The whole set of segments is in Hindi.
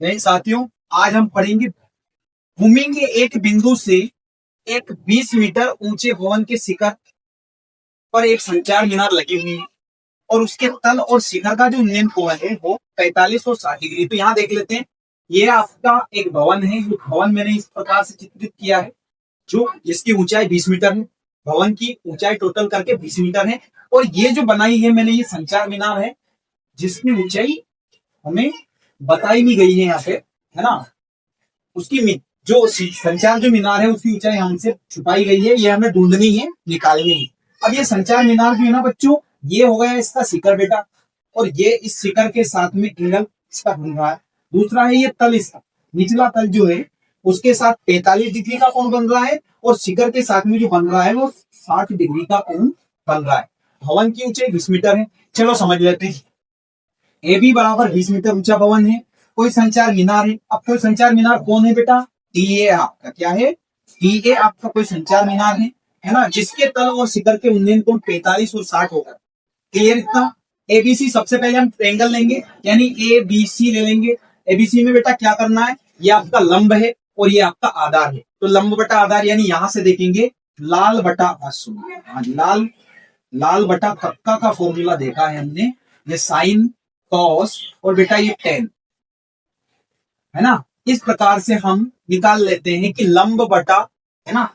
नहीं साथियों, आज हम पढ़ेंगे, घूमेंगे एक बिंदु से एक 20 मीटर ऊंचे भवन के शिखर पर एक संचार मीनार लगी हुई है और उसके तल और शिखर का जो उन्नयन कोण है वो 45 और 60 डिग्री। तो यहाँ देख लेते हैं, ये आपका एक भवन है। जो भवन मैंने इस प्रकार से चित्रित किया है, जो जिसकी ऊंचाई 20 मीटर है। भवन की ऊंचाई टोटल करके 20 मीटर है और ये जो बनाई है मैंने, ये संचार मीनार है जिसकी ऊंचाई हमें बताई नहीं गई है यहाँ पे, है ना। उसकी जो संचार जो मीनार है उसकी ऊंचाई हमसे छुपाई गई है, ये हमें ढूंढनी है, निकालनी है। अब ये संचार मीनार जो है ना बच्चों, ये हो गया इसका शिखर बेटा, और ये इस शिखर के साथ में एंगल इसका बन रहा है। दूसरा है ये तल, इसका निचला तल जो है उसके साथ 45 डिग्री का कोण बन रहा है और शिखर के साथ में जो बन रहा है वो 60 डिग्री का कोण बन रहा है। भवन की ऊंचाई 20 मीटर है। चलो समझ लेते हैं। ए बी बराबर 20 मीटर ऊंचा भवन है, कोई संचार मीनार है। अब कोई संचार मीनार कौन है बेटा? टी ए आपका क्या है? टी ए आपका कोई संचार मीनार है ना, जिसके तल और शिखर के उन्नयन कोण 45 और 60 होगा। क्लियर इतना? एबीसी सबसे पहले हम ट्रायंगल लेंगे, यानी ए बी सी ले लेंगे। एबीसी में बेटा क्या करना है, ये आपका लंब है और ये आपका आधार है। तो लंब बटा आधार, यानी यहां से देखेंगे लाल बटा लाल लाल बटा कक्का का फॉर्मूला देखा है हमने, ये साइन कॉस और बेटा ये टेन, है ना। इस प्रकार से हम निकाल लेते हैं कि लंब बटा, है ना,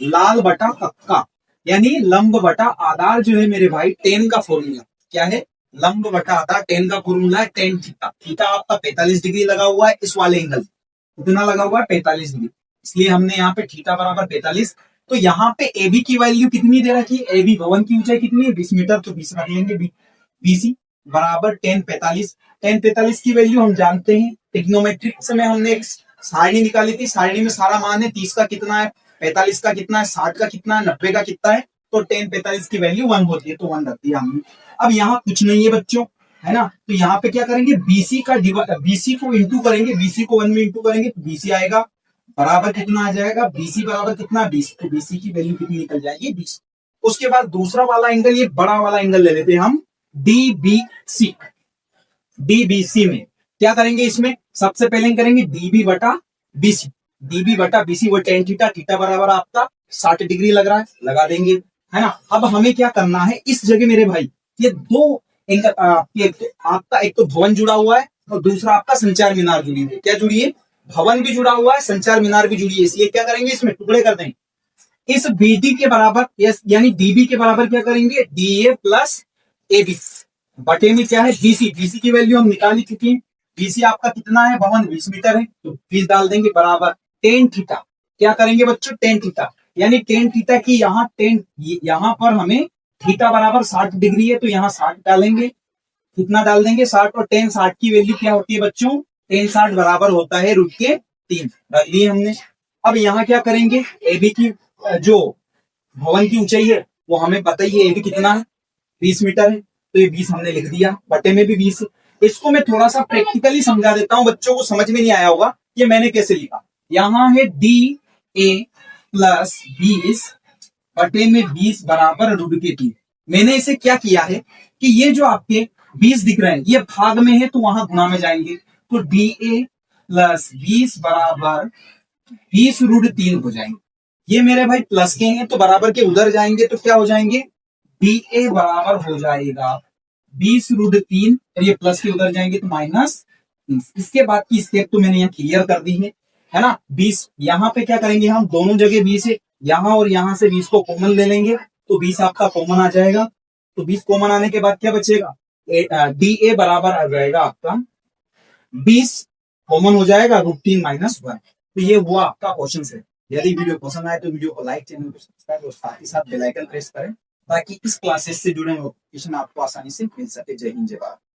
लाल बटा कक्का, यानी लंब बटा आधार जो है मेरे भाई, टेन का फॉर्मूला क्या है? लंब बटा आधार टेन का फॉर्मूला है टेन थीटा। थीटा आपका 45 डिग्री लगा हुआ है इस वाले एंगल, कितना लगा हुआ है? 45 डिग्री। इसलिए हमने यहाँ पे थीटा बराबर 45। तो यहाँ पे ए बी की वैल्यू कितनी दे रखी है? ए बी भवन की ऊंचाई कितनी है? 20 मीटर, तो 20 रख लेंगे। बीसी बराबर 1045। 1045 की वैल्यू हम जानते हैं, टिग्नोमेट्रिक में हमने एक सारणी निकाली थी। सारणी में सारा मान है, 30 का कितना है, 45 का कितना है, 60 का कितना है, 90 का कितना है। तो 1045 की वैल्यू 1 होती है, तो 1 रख दिया हमने। अब यहाँ कुछ नहीं है बच्चों, है ना। तो यहाँ पे क्या करेंगे, बीसी को इंटू करेंगे, बीसी को 1 में इंटू करेंगे तो बीसी आएगा बराबर कितना आ जाएगा, बीसी बराबर कितना 20। तो बीसी की वैल्यू कितनी निकल जाएगी, 20। उसके बाद दूसरा वाला एंगल, ये बड़ा वाला एंगल ले लेते हैं हम, डीबीसी। डीबीसी में क्या करेंगे, इसमें सबसे पहले करेंगे डीबी बटा बीसी। डीबी बटा बीसी वो टेन थीटा, थीटा बराबर आपका 60 डिग्री लग रहा है, लगा देंगे, है ना। अब हमें क्या करना है, इस जगह मेरे भाई ये दो एंगल, आपका एक तो भवन जुड़ा हुआ है और दूसरा आपका संचार मीनार जुड़ी हुई है। क्या जुड़ी है? भवन भी जुड़ा हुआ है, संचार मीनार भी जुड़ी है। इसलिए क्या करेंगे, इसमें टुकड़े कर देंगे। इस बीडी के बराबर, यानी डीबी के बराबर क्या करेंगे, डीए प्लस एबी बटे में क्या है, बीसी। बीसी की वैल्यू हम निकाल ही चुके हैं। बीसी आपका कितना है, भवन 20 मीटर है, तो 20 डाल देंगे बराबर टेन थीटा। क्या करेंगे बच्चों, टेन थीटा, यानी टेन थीटा की यहाँ टेन, यहाँ पर हमें थीटा बराबर 60 डिग्री है तो यहाँ 60 डालेंगे। कितना डाल देंगे, 60। और टेन 60 की वैल्यू क्या होती है बच्चों, टेन 60 बराबर होता है रूट के 3, रख दिए हमने। अब यहाँ क्या करेंगे, एबी की जो भवन की ऊंचाई है वो हमें पता ही है, एबी कितना है, 20 मीटर है, तो ये 20 हमने लिख दिया, बटे में भी 20। इसको मैं थोड़ा सा प्रैक्टिकली समझा देता हूं, बच्चों को समझ में नहीं आया होगा ये मैंने कैसे लिखा। यहाँ है डी ए प्लस 20 बटे में 20 बराबर रूट के 3। मैंने इसे क्या किया है कि ये जो आपके 20 दिख रहे हैं ये भाग में है तो वहां गुणा में जाएंगे, तो डी ए प्लस 20 बराबर 20 रूट 3 हो जाएंगे। ये मेरे भाई प्लस के हैं तो बराबर के उधर जाएंगे तो क्या हो जाएंगे, डी ए बराबर हो जाएगा 20 रूट 3, और ये प्लस के उधर जाएंगे तो माइनस 30। इसके बाद की स्टेप तो मैंने यहाँ क्लियर कर दी है ना। 20 यहाँ पे क्या करेंगे, हम दोनों जगह 20 है, यहाँ और यहाँ से 20 को कॉमन ले लेंगे तो 20 आपका कॉमन आ जाएगा। तो 20 कॉमन आने के बाद क्या बचेगा, डी ए बराबर आ जाएगा आपका 20 कॉमन हो जाएगा रूट 3 माइनस 1। तो ये हुआ आपका क्वेश्चन है। यदि वीडियो पसंद आए तो वीडियो को लाइक, चैनल को सब्सक्राइब और साथ ही साथ बेल आइकन प्रेस करें ताकि इस क्लासेस से जुड़े नोटिफिकेशन आपको आसानी से मिल सके। जय हिंद, जय भारत।